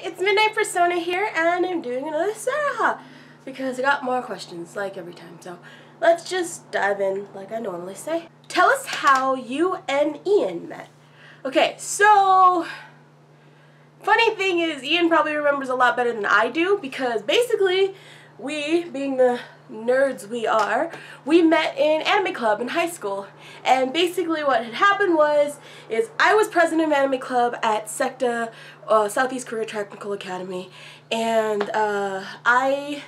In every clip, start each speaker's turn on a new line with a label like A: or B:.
A: it's Midnight Persona here, and I'm doing another Sarahah because I got more questions like every time. So let's just dive in like I normally say. Tell us how you and Ian met. Okay, so funny thing is Ian probably remembers a lot better than I do because basically we, being the nerds we are, we met in anime club in high school. And basically what had happened is I was president of anime club at SECTA, Southeast Career Technical Academy, and I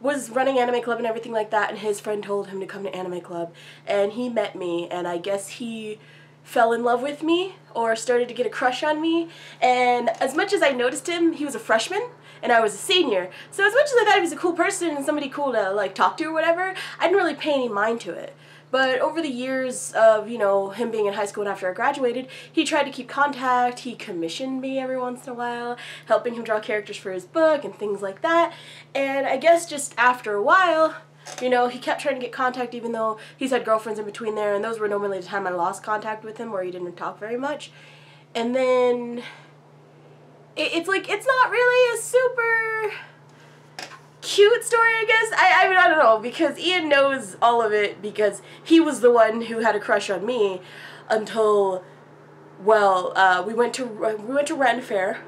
A: was running anime club and everything like that, and his friend told him to come to anime club, and he met me, and I guess he fell in love with me or started to get a crush on me. And as much as I noticed him, he was a freshman and I was a senior, so as much as I thought he was a cool person and somebody cool to like talk to or whatever, I didn't really pay any mind to it. But over the years of, you know, him being in high school and after I graduated, he tried to keep contact. He commissioned me every once in a while, helping him draw characters for his book and things like that. And I guess just after a while, you know, he kept trying to get contact even though he's had girlfriends in between there, and those were normally the time I lost contact with him, where he didn't talk very much. And then it's like, it's not really a super cute story, I guess. I mean, I don't know, because Ian knows all of it because he was the one who had a crush on me until, well, we went to Ren Fair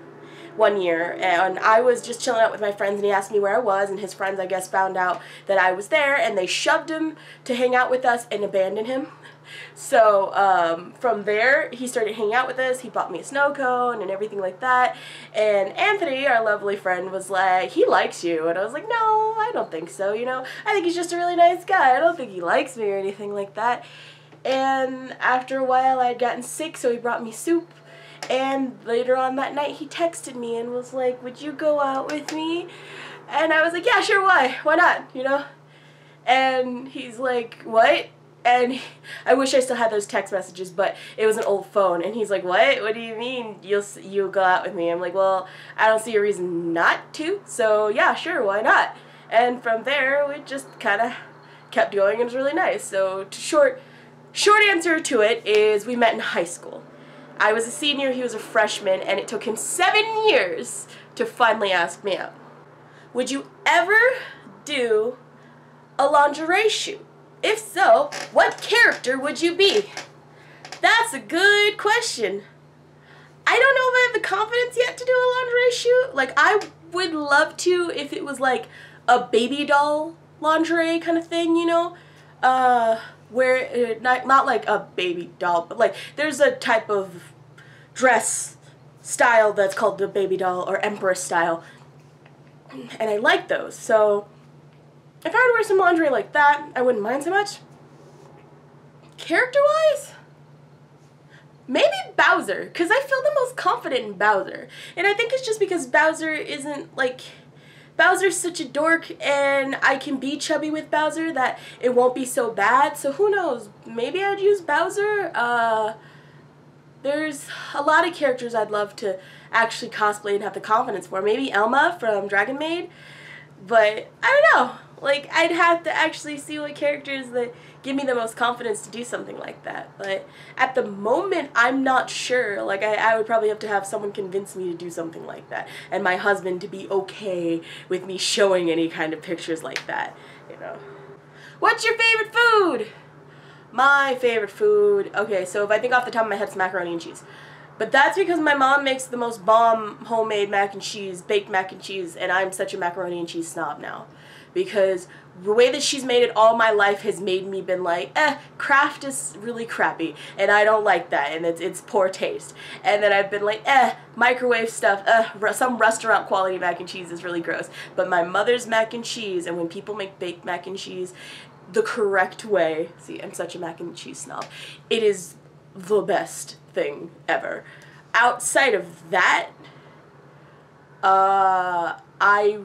A: one year, and I was just chilling out with my friends, and he asked me where I was, and his friends, I guess, found out that I was there, and they shoved him to hang out with us and abandoned him. So from there, he started hanging out with us. He bought me a snow cone and everything like that, and Anthony, our lovely friend, was like, he likes you, and I was like, no, I don't think so, you know, I think he's just a really nice guy. I don't think he likes me or anything like that. And after a while, I had gotten sick, so he brought me soup. And later on that night, he texted me and was like, would you go out with me? And I was like, yeah, sure, why not, you know? And he's like, what? And I wish I still had those text messages, but it was an old phone. And he's like, what do you mean you'll go out with me? I'm like, well, I don't see a reason not to, so yeah, sure, why not? And from there, we just kind of kept going, and it was really nice. So short answer to it is we met in high school. I was a senior, he was a freshman, and it took him 7 years to finally ask me out. Would you ever do a lingerie shoot? If so, what character would you be? That's a good question. I don't know if I have the confidence yet to do a lingerie shoot. Like, I would love to if it was like a baby doll lingerie kind of thing, you know? Where not like a baby doll, but like there's a type of dress style that's called the baby doll or empress style, and I like those. So if I were to wear some lingerie like that, I wouldn't mind so much. Character-wise, maybe Bowser, because I feel the most confident in Bowser, and I think it's just because Bowser isn't like, Bowser's such a dork, and I can be chubby with Bowser that it won't be so bad, so who knows, maybe I'd use Bowser. There's a lot of characters I'd love to actually cosplay and have the confidence for. Maybe Elma from Dragon Maid, but I don't know, like, I'd have to actually see what characters that give me the most confidence to do something like that. But at the moment, I'm not sure. Like, I would probably have to have someone convince me to do something like that, and my husband to be okay with me showing any kind of pictures like that, you know. What's your favorite food? My favorite food, okay, so if I think off the top of my head, it's macaroni and cheese. But that's because my mom makes the most bomb homemade mac and cheese, baked mac and cheese, and I'm such a macaroni and cheese snob now. Because the way that she's made it all my life has made me been like, Kraft is really crappy, and I don't like that, and it's poor taste. And then I've been like, microwave stuff, some restaurant quality mac and cheese is really gross. But my mother's mac and cheese, and when people make baked mac and cheese the correct way, see, I'm such a mac and cheese snob, it is the best thing ever. Outside of that, I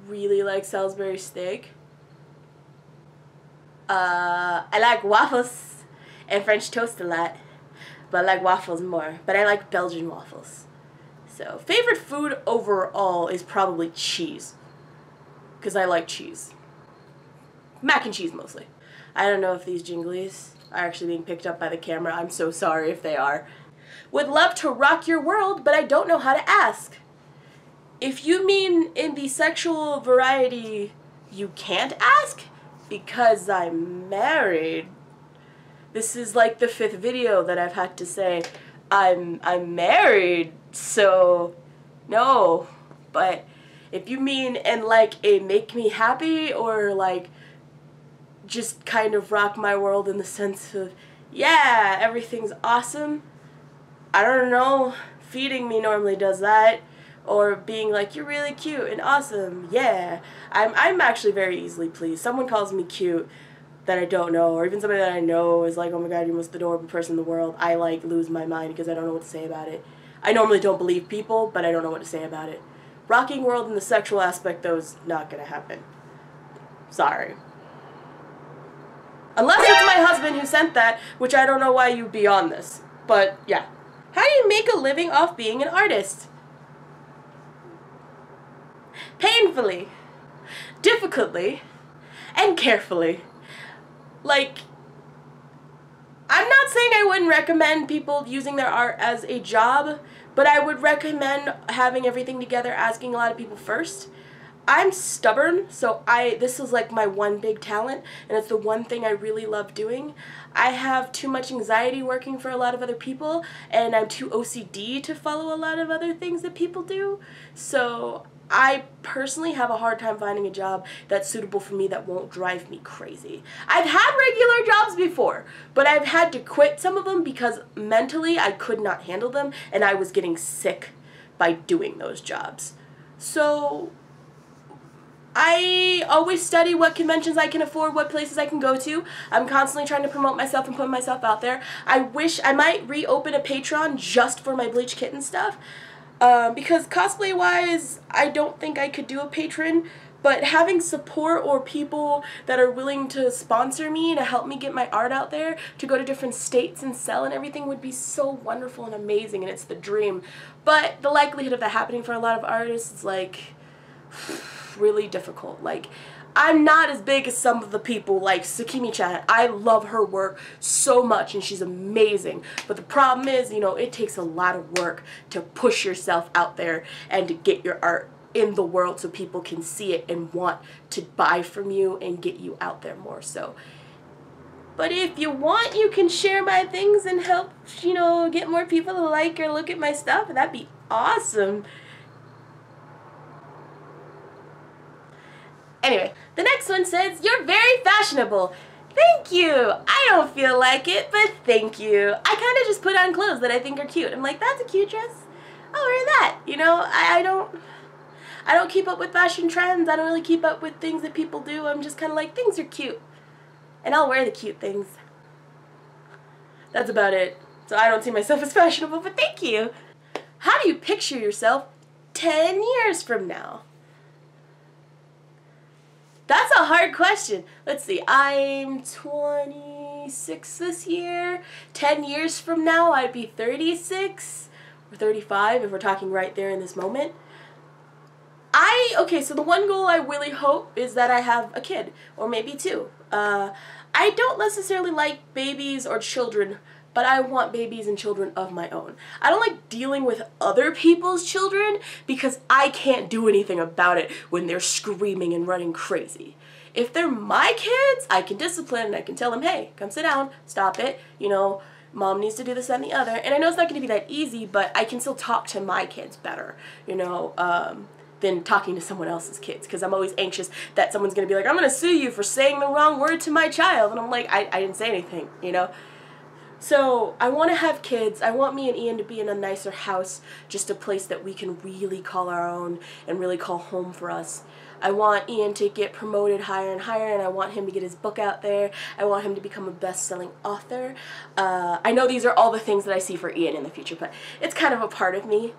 A: really like Salisbury steak. I like waffles and French toast a lot, but I like waffles more. But I like Belgian waffles. So, favorite food overall is probably cheese, because I like cheese. Mac and cheese mostly. I don't know if these jinglies are actually being picked up by the camera. I'm so sorry if they are. Would love to rock your world, but I don't know how to ask. If you mean in the sexual variety, you can't ask? Because I'm married. This is like the 5th video that I've had to say I'm married, so no. But if you mean in like a make me happy or like just kind of rock my world in the sense of, yeah, everything's awesome, I don't know, feeding me normally does that, or being like, you're really cute and awesome, yeah. I'm actually very easily pleased. Someone calls me cute that I don't know, or even somebody that I know is like, oh my god, you're the most adorable person in the world, I like lose my mind because I don't know what to say about it. I normally don't believe people, but I don't know what to say about it. Rocking world in the sexual aspect, though, is not gonna happen. Sorry. Unless it's my husband who sent that, which I don't know why you'd be on this. But, yeah. How do you make a living off being an artist? Painfully, difficultly, and carefully. Like, I'm not saying I wouldn't recommend people using their art as a job, but I would recommend having everything together, asking a lot of people first. I'm stubborn, so this is like my one big talent, and it's the one thing I really love doing. I have too much anxiety working for a lot of other people, and I'm too OCD to follow a lot of other things that people do. So I personally have a hard time finding a job that's suitable for me that won't drive me crazy. I've had regular jobs before, but I've had to quit some of them because mentally I could not handle them, and I was getting sick by doing those jobs. So I always study what conventions I can afford, what places I can go to. I'm constantly trying to promote myself and put myself out there. I wish I might reopen a Patreon just for my Bleach Kitten stuff. Because cosplay-wise, I don't think I could do a patron, but having support or people that are willing to sponsor me to help me get my art out there, to go to different states and sell and everything would be so wonderful and amazing, and it's the dream. But the likelihood of that happening for a lot of artists is like really difficult. Like, I'm not as big as some of the people like Sakimi-chan. I love her work so much and she's amazing. But the problem is, you know, it takes a lot of work to push yourself out there and to get your art in the world so people can see it and want to buy from you and get you out there more so. But if you want, you can share my things and help, you know, get more people to like or look at my stuff. That'd be awesome. Anyway, the next one says, you're very fashionable. Thank you. I don't feel like it, but thank you. I kind of just put on clothes that I think are cute. I'm like, that's a cute dress. I'll wear that. You know, I don't keep up with fashion trends. I don't really keep up with things that people do. I'm just kind of like, things are cute. And I'll wear the cute things. That's about it. So I don't see myself as fashionable, but thank you. How do you picture yourself 10 years from now? That's a hard question. Let's see, I'm 26 this year. 10 years from now, I'd be 36 or 35 if we're talking right there in this moment. Okay, so the one goal I really hope is that I have a kid, or maybe 2. I don't necessarily like babies or children, but I want babies and children of my own. I don't like dealing with other people's children because I can't do anything about it when they're screaming and running crazy. If they're my kids, I can discipline and I can tell them, hey, come sit down, stop it, you know, mom needs to do this, that, and the other. And I know it's not going to be that easy, but I can still talk to my kids better, you know, than talking to someone else's kids, because I'm always anxious that someone's going to be like, I'm going to sue you for saying the wrong word to my child. And I'm like, I didn't say anything, you know. So I want to have kids. I want me and Ian to be in a nicer house, just a place that we can really call our own and really call home for us. I want Ian to get promoted higher and higher, and I want him to get his book out there. I want him to become a best-selling author. I know these are all the things that I see for Ian in the future, but it's kind of a part of me.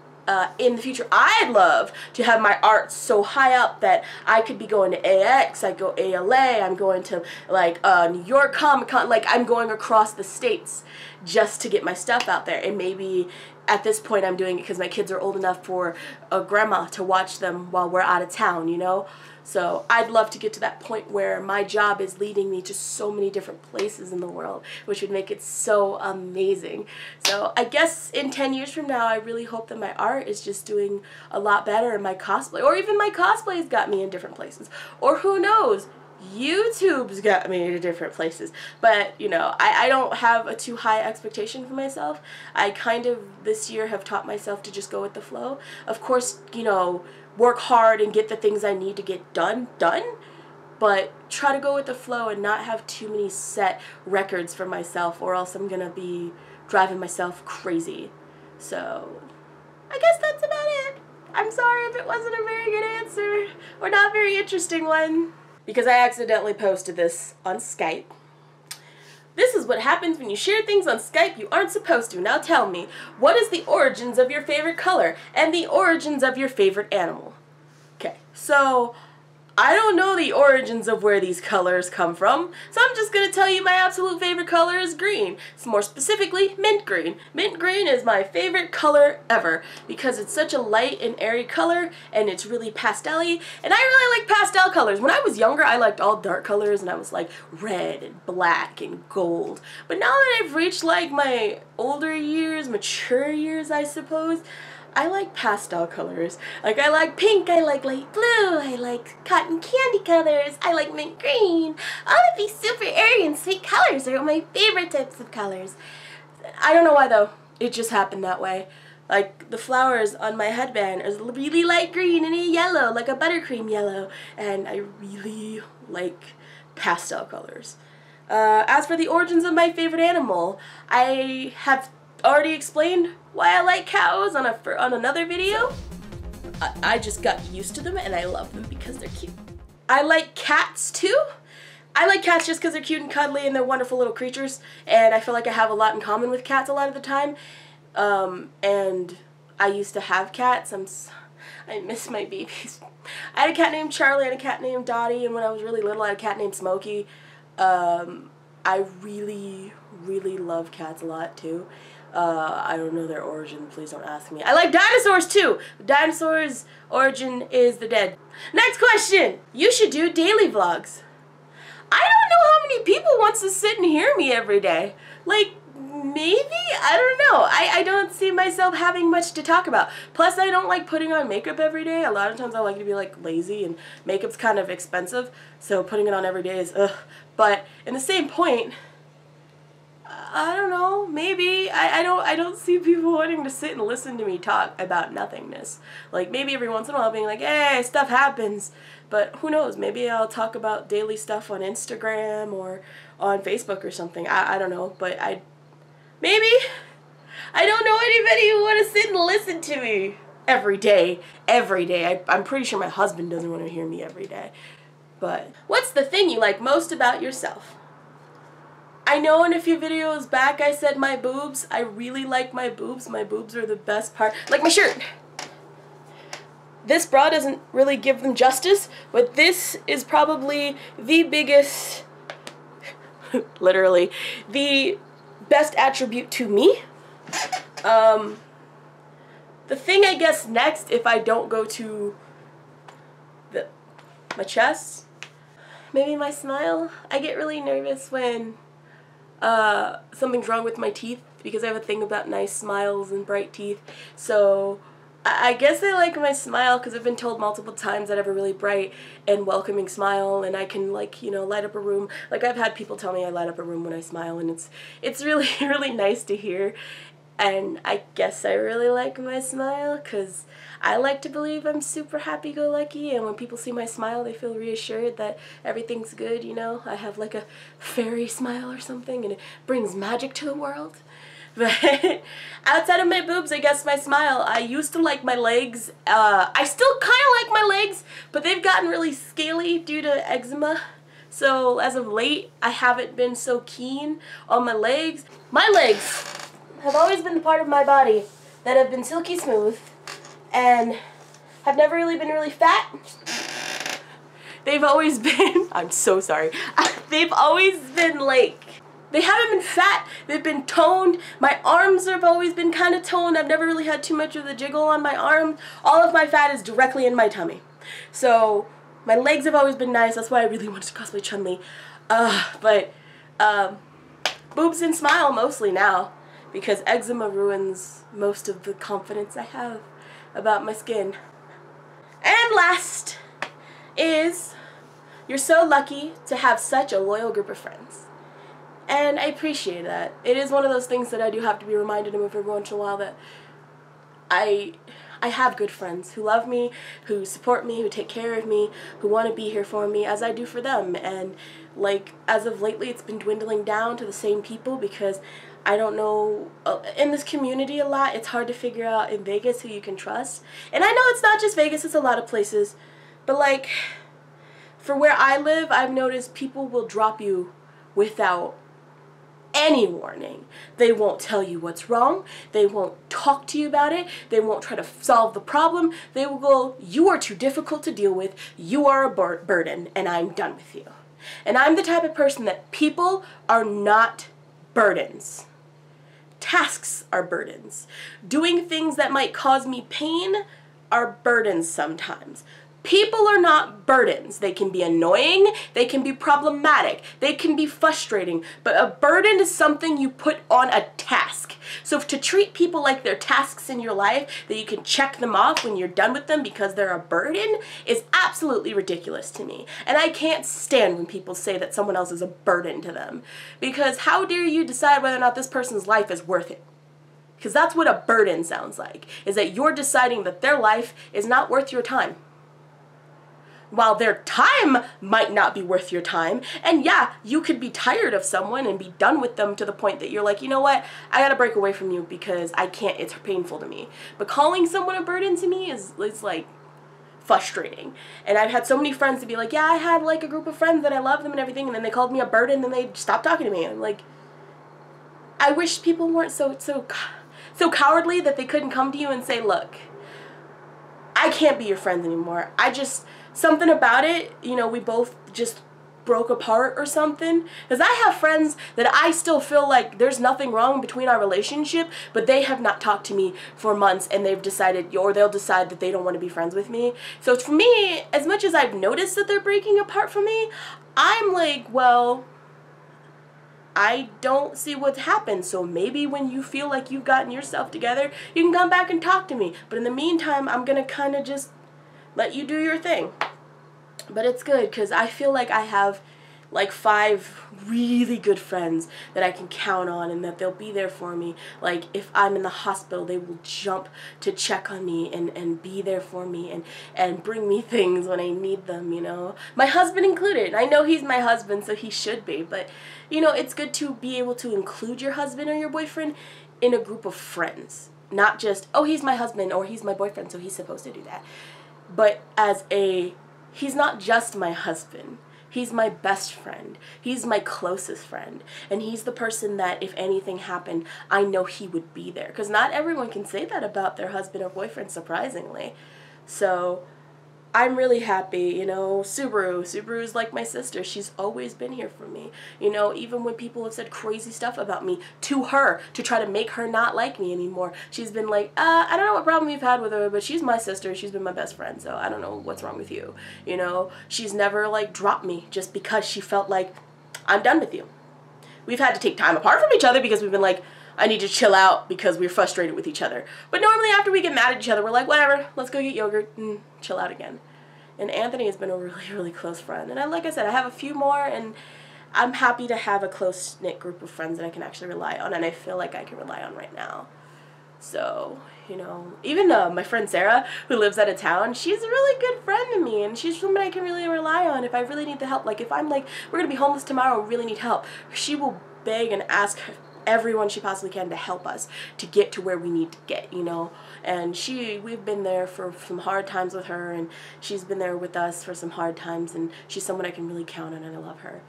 A: In the future, I'd love to have my art so high up that I could be going to AX, I go ALA, I'm going to like New York Comic Con, like I'm going across the states. just to get my stuff out there. And maybe at this point I'm doing it because my kids are old enough for a grandma to watch them while we're out of town, you know? So I'd love to get to that point where my job is leading me to so many different places in the world, which would make it so amazing. So I guess in 10 years from now, I really hope that my art is just doing a lot better, and my cosplay, or even my cosplay's got me in different places. Or who knows, YouTube's got me to different places. But, you know, I don't have a too high expectation for myself. I kind of this year have taught myself to just go with the flow. Of course, you know, work hard and get the things I need to get done, but try to go with the flow and not have too many set records for myself, or else I'm gonna be driving myself crazy. So I guess that's about it. I'm sorry if it wasn't a very good answer, or not very interesting one, because I accidentally posted this on Skype. This is what happens when you share things on Skype you aren't supposed to. Now tell me, what is the origins of your favorite color and the origins of your favorite animal? Okay, so I don't know the origins of where these colors come from, so I'm just going to tell you my absolute favorite color is green. It's more specifically mint green. Mint green is my favorite color ever because it's such a light and airy color, and it's really pastel-y, and I really like pastel colors. When I was younger, I liked all dark colors, and I was like red and black and gold. But now that I've reached like my older years, mature years, I suppose, I like pastel colors. Like, I like pink, I like light blue, I like cotton candy colors, I like mint green. All of these super airy and sweet colors are my favorite types of colors. I don't know why though, it just happened that way. Like, the flowers on my headband are really light green and a yellow, like a buttercream yellow, and I really like pastel colors. As for the origins of my favorite animal, I have already explained why I like cows on another video. I just got used to them and I love them because they're cute. I like cats too. I like cats just because they're cute and cuddly and they're wonderful little creatures, and I feel like I have a lot in common with cats a lot of the time. And I used to have cats. I miss my babies. I had a cat named Charlie and a cat named Dottie, and when I was really little I had a cat named Smokey. I really love cats a lot too. I don't know their origin, please don't ask me. I like dinosaurs too! Dinosaurs' origin is the dead. Next question! You should do daily vlogs. I don't know how many people wants to sit and hear me every day. Like, maybe? I don't know. I don't see myself having much to talk about. Plus, I don't like putting on makeup every day. A lot of times I like to be like lazy, and makeup's kind of expensive, so putting it on every day is ugh. But in the same point, I don't know, maybe. I don't see people wanting to sit and listen to me talk about nothingness. Like, maybe every once in a while being like, hey, stuff happens. But who knows, maybe I'll talk about daily stuff on Instagram or on Facebook or something. I don't know, but maybe. I don't know anybody who want to sit and listen to me every day. Every day. I'm pretty sure my husband doesn't want to hear me every day. But what's the thing you like most about yourself? I know in a few videos back I said my boobs. I really like my boobs. My boobs are the best part. Like my shirt. This bra doesn't really give them justice, but this is probably the biggest, literally, the best attribute to me. The thing I guess next, if I don't go to my chest, maybe my smile. I get really nervous when something's wrong with my teeth, because I have a thing about nice smiles and bright teeth. So I guess I like my smile because I've been told multiple times that I have a really bright and welcoming smile, and I can, like, you know, light up a room. Like, I've had people tell me I light up a room when I smile, and it's really really nice to hear. And I guess I really like my smile because I like to believe I'm super happy-go-lucky, and when people see my smile they feel reassured that everything's good, you know. I have like a fairy smile or something, and it brings magic to the world. But outside of my boobs, I guess my smile. I used to like my legs. I still kind of like my legs, but they've gotten really scaly due to eczema. So as of late, I haven't been so keen on my legs. My legs have always been the part of my body that have been silky smooth and have never really been really fat. They've always been, I'm so sorry, they've always been like They haven't been fat. They've been toned. My arms have always been kind of toned. I've never really had too much of the jiggle on my arm. All of my fat is directly in my tummy. So my legs have always been nice. That's why I really wanted to cosplay Chun-Li. But boobs and smile mostly now, because eczema ruins most of the confidence I have about my skin. And last is, you're so lucky to have such a loyal group of friends. And I appreciate that. It is one of those things that I do have to be reminded of every once in a while, that I have good friends who love me, who support me, who take care of me, who want to be here for me as I do for them. And like, as of lately, it's been dwindling down to the same people, because I don't know, in this community a lot, it's hard to figure out in Vegas who you can trust. And I know it's not just Vegas, it's a lot of places. But like, for where I live, I've noticed people will drop you without any warning. They won't tell you what's wrong. They won't talk to you about it. They won't try to solve the problem. They will go, you are too difficult to deal with. You are a burden, and I'm done with you. And I'm the type of person that people are not burdens. Tasks are burdens. Doing things that might cause me pain are burdens sometimes. People are not burdens. They can be annoying, they can be problematic, they can be frustrating, but a burden is something you put on a task. So to treat people like they're tasks in your life, that you can check them off when you're done with them because they're a burden, is absolutely ridiculous to me. And I can't stand when people say that someone else is a burden to them. Because how dare you decide whether or not this person's life is worth it? Because that's what a burden sounds like, is that you're deciding that their life is not worth your time. While their time might not be worth your time, and yeah, you could be tired of someone and be done with them to the point that you're like, you know what, I gotta break away from you because I can't, it's painful to me. But calling someone a burden to me is like frustrating. And I've had so many friends to be like, yeah, I had like a group of friends that I love them and everything, and then they called me a burden, and then they stopped talking to me. And I'm like, I wish people weren't so cowardly that they couldn't come to you and say, look, I can't be your friend anymore. Something about it, you know, we both just broke apart or something. Because I have friends that I still feel like there's nothing wrong between our relationship, but they have not talked to me for months, and they've decided, or they'll decide that they don't want to be friends with me. So for me, as much as I've noticed that they're breaking apart from me, I'm like, well, I don't see what's happened, so maybe when you feel like you've gotten yourself together, you can come back and talk to me. But in the meantime, I'm gonna kind of just let you do your thing. But it's good, because I feel like I have like 5 really good friends that I can count on, and that they'll be there for me. Like, if I'm in the hospital, they will jump to check on me and be there for me and bring me things when I need them, you know. My husband included. I know he's my husband, so he should be. But, you know, it's good to be able to include your husband or your boyfriend in a group of friends. Not just, oh, he's my husband or he's my boyfriend, so he's supposed to do that. But as he's not just my husband. He's my best friend. He's my closest friend. And he's the person that if anything happened, I know he would be there. Because not everyone can say that about their husband or boyfriend, surprisingly. So I'm really happy, you know. Subaru's like my sister. She's always been here for me. You know, even when people have said crazy stuff about me to her to try to make her not like me anymore, she's been like, I don't know what problem you've had with her, but she's my sister. She's been my best friend, so I don't know what's wrong with you. You know, she's never like dropped me just because she felt like, I'm done with you. We've had to take time apart from each other because we've been like, I need to chill out because we're frustrated with each other. But normally after we get mad at each other, we're like, whatever, let's go get yogurt and chill out again. And Anthony has been a really, really close friend. And like I said, I have a few more, and I'm happy to have a close-knit group of friends that I can actually rely on, and I feel like I can rely on right now. So, you know, even my friend Sarah, who lives out of town, she's a really good friend to me, and she's someone I can really rely on if I really need the help. Like, if I'm like, we're going to be homeless tomorrow and really need help, she will beg and ask everyone she possibly can to help us to get to where we need to get, you know. And we've been there for some hard times with her, and she's been there with us for some hard times, and she's someone I can really count on, and I love her,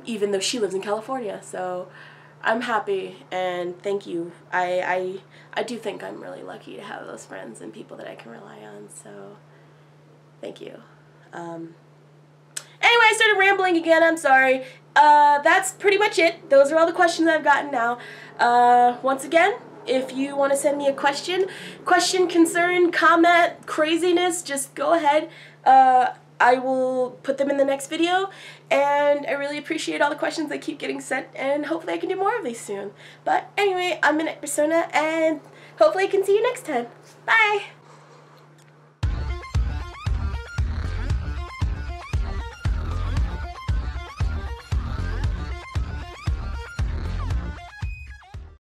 A: even though she lives in California. So I'm happy, and thank you. I do think I'm really lucky to have those friends and people that I can rely on, so thank you. Anyway, I started rambling again. I'm sorry. That's pretty much it. Those are all the questions I've gotten now. Once again, if you want to send me a question, concern, comment, craziness, just go ahead. I will put them in the next video, and I really appreciate all the questions that keep getting sent, and hopefully I can do more of these soon. But anyway, I'm Minute Persona, and hopefully I can see you next time. Bye!